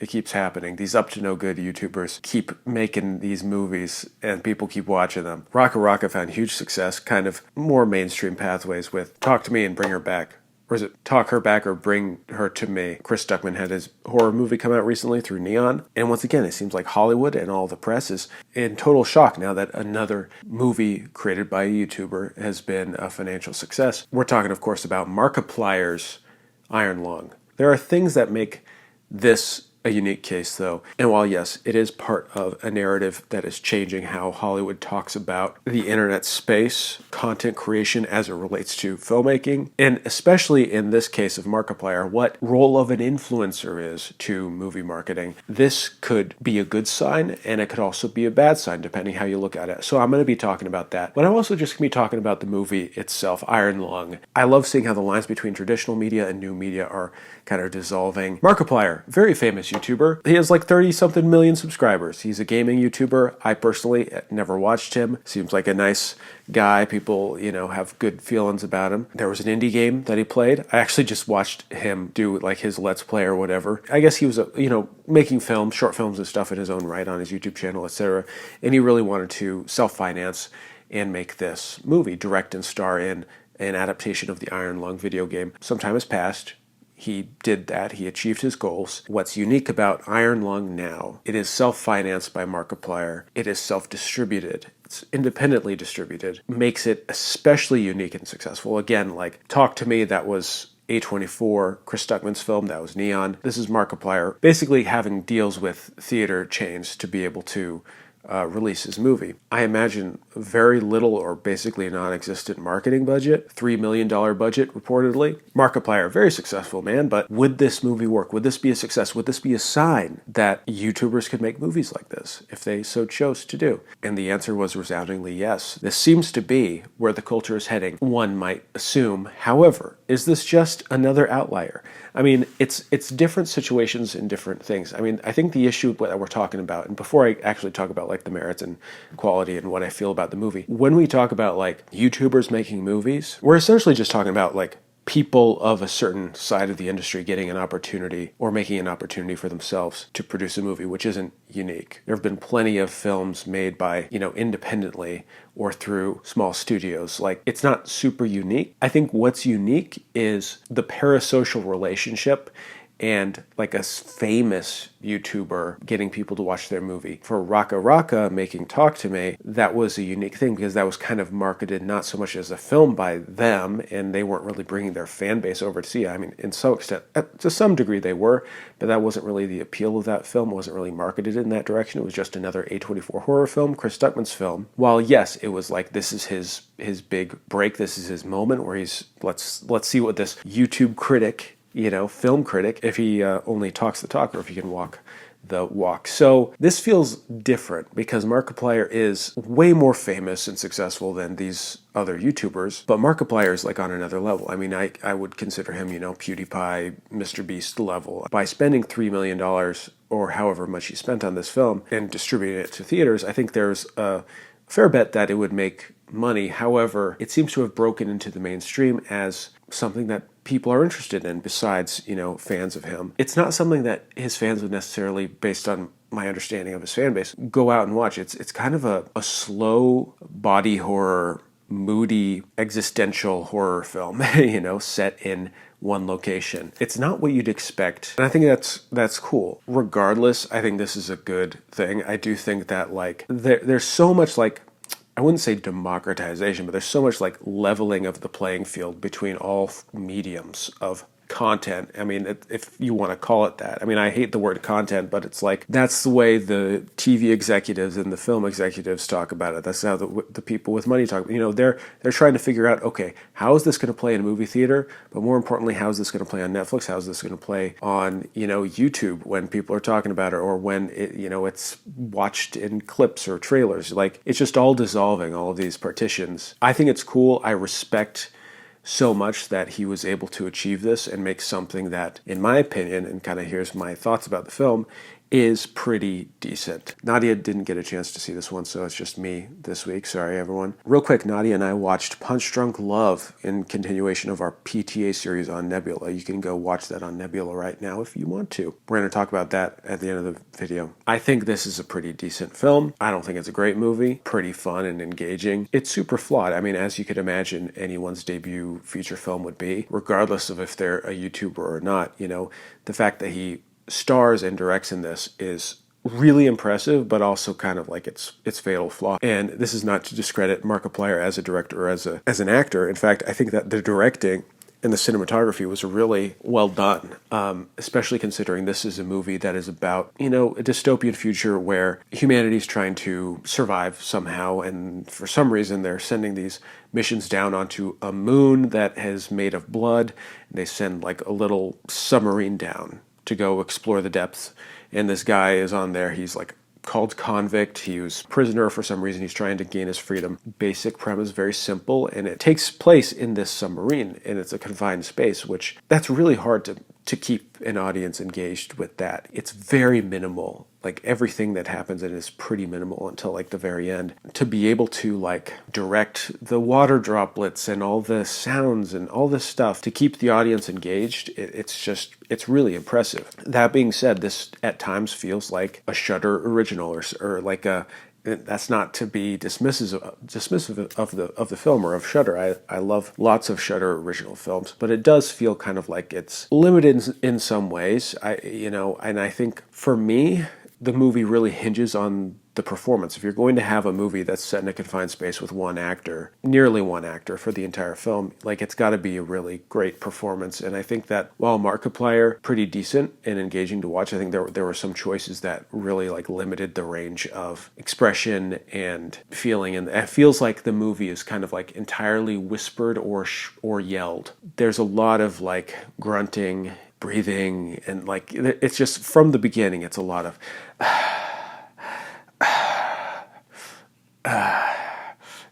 It keeps happening. These up-to-no-good YouTubers keep making these movies, and people keep watching them. Raka Raka found huge success, kind of more mainstream pathways with Talk to Me and Bring Her Back. Or is it Talk Her Back or Bring Her to Me? Chris Stuckman had his horror movie come out recently through Neon. And once again, it seems like Hollywood and all the press is in total shock now that another movie created by a YouTuber has been a financial success. We're talking, of course, about Markiplier's Iron Lung. There are things that make this a unique case, though. And while, yes, it is part of a narrative that is changing how Hollywood talks about the internet space, content creation as it relates to filmmaking, and especially in this case of Markiplier, what role of an influencer is to movie marketing, this could be a good sign, and it could also be a bad sign, depending how you look at it. So I'm going to be talking about that. But I'm also just going to be talking about the movie itself, Iron Lung. I love seeing how the lines between traditional media and new media are kind of dissolving. Markiplier, very famous YouTuber. He has like 30-something million subscribers. He's a gaming YouTuber. I personally never watched him. Seems like a nice guy. People, have good feelings about him. There was an indie game that he played. I actually just watched him do like his Let's Play or whatever. I guess he was, making films, short films and stuff in his own right on his YouTube channel, etc. And he really wanted to self-finance and make this movie, direct and star in an adaptation of the Iron Lung video game. Some time has passed. He did that. He achieved his goals. What's unique about Iron Lung now, it is self-financed by Markiplier. It is self-distributed. It's independently distributed. Makes it especially unique and successful. Again, like Talk to Me, that was A24, Chris Stuckman's film, that was Neon. This is Markiplier basically having deals with theater chains to be able to release his movie. I imagine very little or basically non-existent marketing budget, $3 million budget reportedly. Markiplier, very successful man, but would this movie work? Would this be a success? Would this be a sign that YouTubers could make movies like this if they so chose to do? And the answer was resoundingly yes. This seems to be where the culture is heading, one might assume. However, is this just another outlier? I mean, it's different situations and different things. I mean, I think the issue that we're talking about, and before I actually talk about like the merits and quality and what I feel about the movie, when we talk about like YouTubers making movies, we're essentially just talking about like people of a certain side of the industry getting an opportunity or making an opportunity for themselves to produce a movie, which isn't unique. There have been plenty of films made by, independently or through small studios. Like, it's not super unique. I think what's unique is the parasocial relationship and like a famous YouTuber getting people to watch their movie. For Raka Raka making Talk to Me, that was a unique thing because that was kind of marketed not so much as a film by them, and they weren't really bringing their fan base over to see it. I mean, in some extent, to some degree they were, but that wasn't really the appeal of that film. It wasn't really marketed in that direction. It was just another A24 horror film, Chris Stuckman's film. While yes, it was like this is his big break, this is his moment where he's let's see what this YouTube critic, film critic, if he only talks the talk or if he can walk the walk. So this feels different because Markiplier is way more famous and successful than these other YouTubers, but Markiplier is like on another level. I mean, I would consider him, PewDiePie, Mr. Beast level. By spending $3 million or however much he spent on this film and distributing it to theaters, I think there's a fair bet that it would make money. However, it seems to have broken into the mainstream as something that people are interested in besides, fans of him. It's not something that his fans would necessarily, based on my understanding of his fan base, go out and watch. It's kind of a slow body horror, moody, existential horror film, set in one location. It's not what you'd expect, and I think that's cool. Regardless, I think this is a good thing. I do think that there's so much I wouldn't say democratization, but there's so much leveling of the playing field between all mediums of content. I mean, if you want to call it that. I mean, I hate the word content, but it's that's the way the TV executives and the film executives talk about it. That's how the people with money talk. They're trying to figure out, okay, how is this going to play in a movie theater? But more importantly, how is this going to play on Netflix? How is this going to play on, YouTube when people are talking about it, or when it's watched in clips or trailers? It's just all dissolving, all of these partitions. I think it's cool. I respect so much that he was able to achieve this and make something that, in my opinion, and kind of here's my thoughts about the film, is pretty decent. Nadia didn't get a chance to see this one, so it's just me this week. Sorry, everyone. Real quick, Nadia and I watched Punch Drunk Love in continuation of our PTA series on Nebula. You can go watch that on Nebula right now if you want to. We're going to talk about that at the end of the video. I think this is a pretty decent film. I don't think it's a great movie. Pretty fun and engaging. It's super flawed. I mean, as you could imagine anyone's debut feature film would be, regardless of if they're a YouTuber or not. You know, the fact that he stars and directs in this is really impressive, but also kind of like its fatal flaw. And this is not to discredit Markiplier as a director or as an actor. In fact, I think that the directing and the cinematography was really well done, especially considering this is a movie that is about, you know, a dystopian future where humanity's trying to survive somehow, and for some reason they're sending these missions down onto a moon that is made of blood, and they send like a little submarine down to go explore the depths, and this guy is on there. He's like called convict. He was prisoner for some reason. He's trying to gain his freedom. Basic premise, very simple, and it takes place in this submarine, and it's a confined space, which that's really hard to keep an audience engaged with that. It's very minimal. Like everything that happens in it is pretty minimal until like the very end. To be able to like direct the water droplets and all the sounds and all this stuff to keep the audience engaged, it's really impressive. That being said, this at times feels like a Shudder original or like a, that's not to be dismissive of the film or of Shudder. I love lots of Shudder original films, but it does feel kind of like it's limited in some ways. And I think for me, the movie really hinges on the performance. If you're going to have a movie that's set in a confined space with one actor, nearly one actor for the entire film, like it's got to be a really great performance. And I think that while Markiplier pretty decent and engaging to watch, I think there were some choices that really like limited the range of expression and feeling. And it feels like the movie is kind of like entirely whispered or yelled. There's a lot of like grunting, breathing, and like it's just from the beginning it's a lot of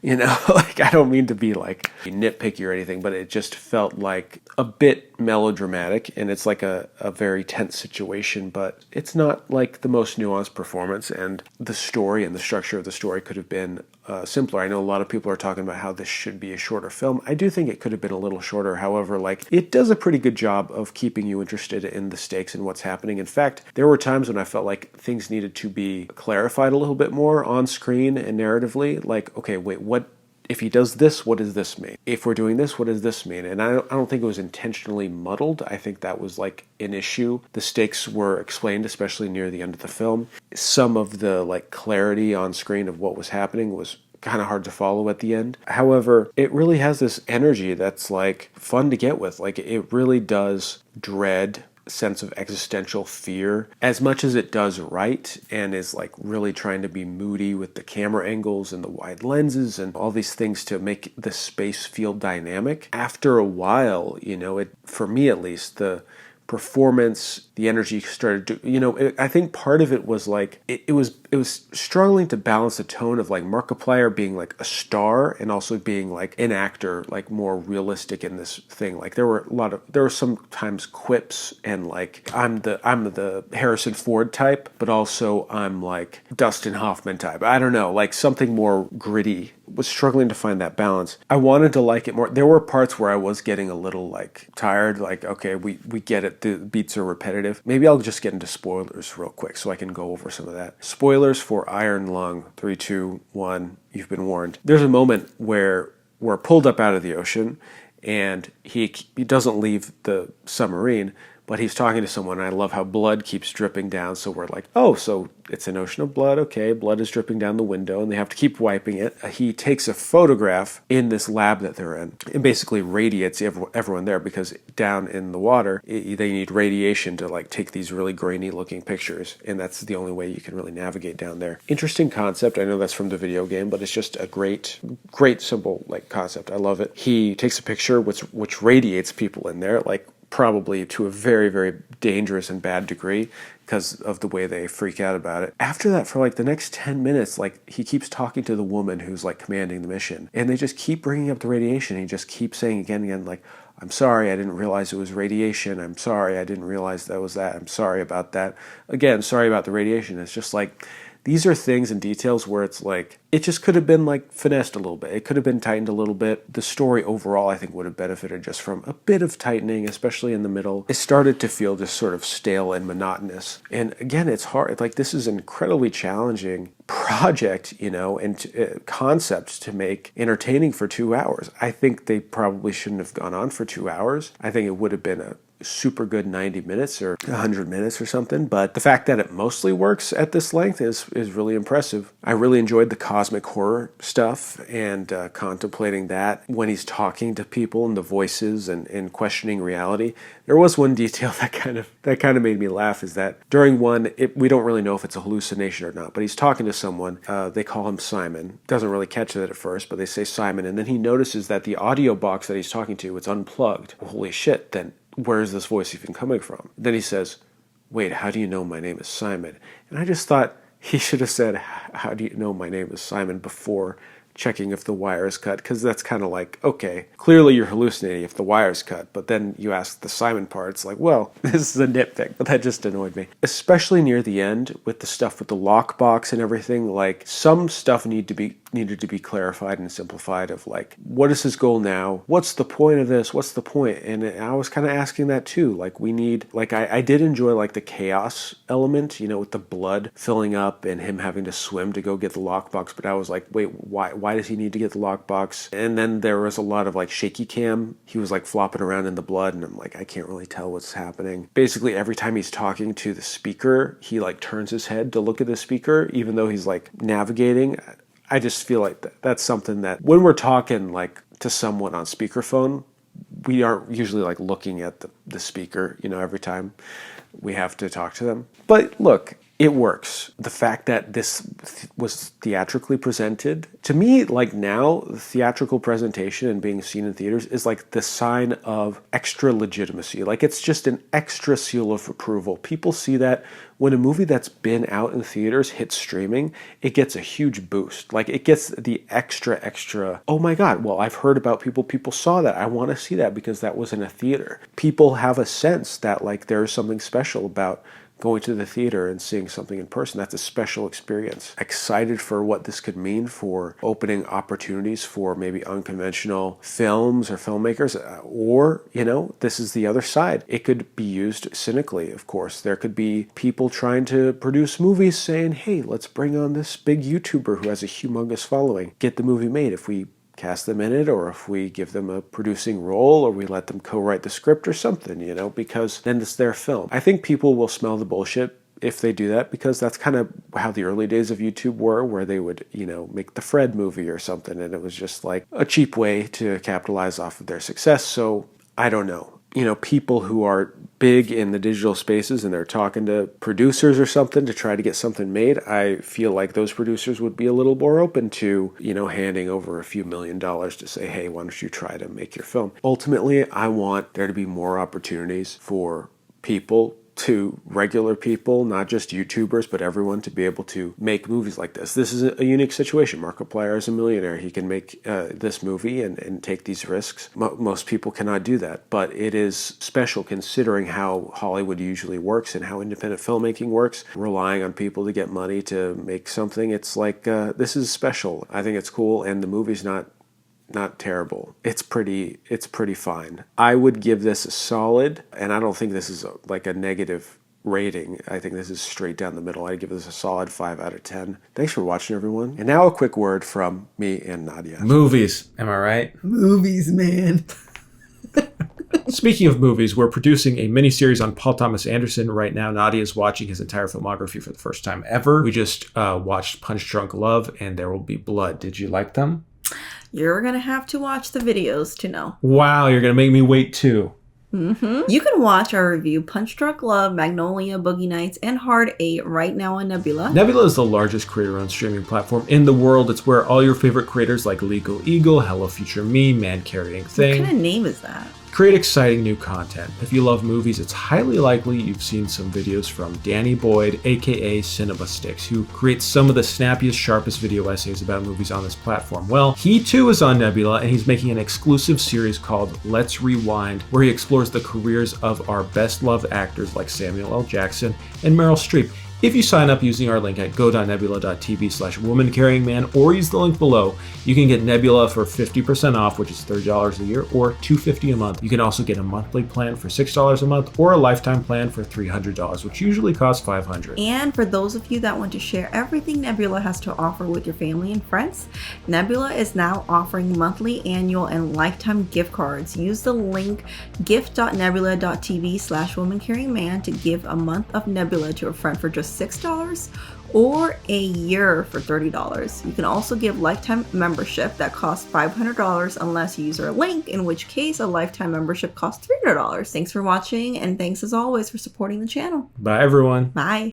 you know, like I don't mean to be like nitpicky or anything, but it just felt like a bit melodramatic, and it's like a very tense situation, but it's not like the most nuanced performance, and the story and the structure of the story could have been simpler. I know a lot of people are talking about how this should be a shorter film. I do think it could have been a little shorter. However, like it does a pretty good job of keeping you interested in the stakes and what's happening. In fact, there were times when I felt like things needed to be clarified a little bit more on screen and narratively. Like, okay, wait, what? If he does this, what does this mean? If we're doing this, what does this mean? And I don't think it was intentionally muddled. I think that was like an issue. The stakes were explained, especially near the end of the film. Some of the like clarity on screen of what was happening was kind of hard to follow at the end. However, it really has this energy that's like fun to get with. Like it really does dread, sense of existential fear as much as it does right, and is like really trying to be moody with the camera angles and the wide lenses and all these things to make the space feel dynamic. After a while, you know, it, for me at least, the performance, the energy started to, you know, I think part of it was like, it was struggling to balance the tone of like Markiplier being like a star and also being like an actor, like more realistic in this thing. Like there were sometimes quips and like, I'm the Harrison Ford type, but also I'm like Dustin Hoffman type. I don't know, like something more gritty. Was struggling to find that balance. I wanted to like it more. There were parts where I was getting a little like tired, like, okay, we get it, the beats are repetitive. Maybe I'll just get into spoilers real quick so I can go over some of that. Spoilers for Iron Lung. 3, 2, 1, you've been warned. There's a moment where we're pulled up out of the ocean and he doesn't leave the submarine, but he's talking to someone, and I love how blood keeps dripping down, so we're like, oh, so it's an ocean of blood, okay, blood is dripping down the window, and they have to keep wiping it. He takes a photograph in this lab that they're in, and basically radiates everyone there, because down in the water, they need radiation to like take these really grainy-looking pictures, and that's the only way you can really navigate down there. Interesting concept. I know that's from the video game, but it's just a great simple like concept. I love it. He takes a picture which radiates people in there, like probably to a very, very dangerous and bad degree because of the way they freak out about it. After that, for like the next 10 minutes, like he keeps talking to the woman who's like commanding the mission, and they just keep bringing up the radiation. He just keeps saying again and again, like, I'm sorry, I didn't realize it was radiation. I'm sorry, I didn't realize that was that. I'm sorry about that. Again, sorry about the radiation. It's just like, these are things and details where it's like, it just could have been like finessed a little bit. It could have been tightened a little bit. The story overall, I think, would have benefited just from a bit of tightening, especially in the middle. It started to feel just sort of stale and monotonous. And again, it's hard. Like, this is an incredibly challenging project, and concept to make entertaining for 2 hours. I think they probably shouldn't have gone on for 2 hours. I think it would have been a super good 90 minutes or 100 minutes or something, but the fact that it mostly works at this length is really impressive. I really enjoyed the cosmic horror stuff and contemplating that when he's talking to people and the voices and questioning reality. There was one detail that kind of made me laugh, is that during one, we don't really know if it's a hallucination or not, but he's talking to someone. They call him Simon. Doesn't really catch that at first, but they say Simon, and then he notices that the audio box that he's talking to, it's unplugged. Well, holy shit, then where is this voice even coming from? Then he says, wait, how do you know my name is Simon? And I just thought he should have said, how do you know my name is Simon, before checking if the wire is cut, because that's kind of like, okay, clearly you're hallucinating if the wire's cut, but then you ask the Simon part, it's like, well, this is a nitpick, but that just annoyed me. Especially near the end with the stuff with the lockbox and everything, like, some stuff needed to be clarified and simplified, of like, what is his goal now? What's the point of this? What's the point? And I was kind of asking that too. Like, we need, like, I did enjoy like the chaos element, with the blood filling up and him having to swim to go get the lockbox, but I was like, wait, why does he need to get the lockbox? And then there was a lot of like shaky cam. He was like flopping around in the blood, and I'm like, I can't really tell what's happening. Basically, every time he's talking to the speaker, he like turns his head to look at the speaker, even though he's like navigating. I just feel like that's something that when we're talking like to someone on speakerphone, we aren't usually like looking at the speaker, every time we have to talk to them. But look, it works. The fact that this was theatrically presented, to me, like, now, the theatrical presentation and being seen in theaters is like the sign of extra legitimacy. Like, it's just an extra seal of approval. People see that when a movie that's been out in theaters hits streaming, it gets a huge boost. Like, it gets the extra, oh my God, well, I've heard about people saw that. I want to see that because that was in a theater. People have a sense that, like, there's something special about going to the theater and seeing something in person. That's a special experience. Excited for what this could mean for opening opportunities for maybe unconventional films or filmmakers, or, this is the other side. It could be used cynically, of course. There could be people trying to produce movies saying, hey, let's bring on this big YouTuber who has a humongous following. Get the movie made if we cast them in it, or if we give them a producing role, or we let them co-write the script or something, because then it's their film. I think people will smell the bullshit if they do that, because that's kind of how the early days of YouTube were, where they would, make the Fred movie or something, and it was just like a cheap way to capitalize off of their success. So I don't know. People who are big in the digital spaces and they're talking to producers or something to try to get something made, I feel like those producers would be a little more open to, handing over a few $1 million to say, hey, why don't you try to make your film? Ultimately, I want there to be more opportunities for regular people, not just YouTubers, but everyone, to be able to make movies like this. This is a unique situation. Markiplier is a millionaire. He can make this movie and take these risks. Most people cannot do that, but it is special considering how Hollywood usually works and how independent filmmaking works, relying on people to get money to make something. It's like, this is special. I think it's cool, and the movie's not terrible. It's pretty fine. I would give this a solid, and I don't think this is like a negative rating. I think this is straight down the middle. I'd give this a solid 5 out of 10. Thanks for watching, everyone. And now a quick word from me and Nadia. Movies. Am I right? Movies, man. Speaking of movies, we're producing a miniseries on Paul Thomas Anderson right now. Nadia is watching his entire filmography for the first time ever. We just watched Punch Drunk Love and There Will Be Blood. Did you like them? You're going to have to watch the videos to know. Wow, you're going to make me wait too. Mm-hmm. You can watch our review Punch Drunk Love, Magnolia, Boogie Nights, and Hard 8 right now on Nebula. Nebula is the largest creator-owned streaming platform in the world. It's where all your favorite creators like Legal Eagle, Hello Future Me, Man Carrying Thing. What kind of name is that? create exciting new content. If you love movies, it's highly likely you've seen some videos from Danny Boyd, aka Cinema Sticks, who creates some of the snappiest, sharpest video essays about movies on this platform. Well, he too is on Nebula, and he's making an exclusive series called Let's Rewind, where he explores the careers of our best loved actors like Samuel L. Jackson and Meryl Streep. If you sign up using our link at go.nebula.tv/womancarryingman or use the link below, you can get Nebula for 50% off, which is $30 a year, or $250 a month. You can also get a monthly plan for $6 a month or a lifetime plan for $300, which usually costs $500. And for those of you that want to share everything Nebula has to offer with your family and friends, Nebula is now offering monthly, annual, and lifetime gift cards. Use the link gift.nebula.tv/womancarryingman to give a month of Nebula to a friend for just $6 or a year for $30. You can also give lifetime membership that costs $500 unless you use our link, in which case a lifetime membership costs $300. Thanks for watching, and thanks as always for supporting the channel. Bye everyone. Bye.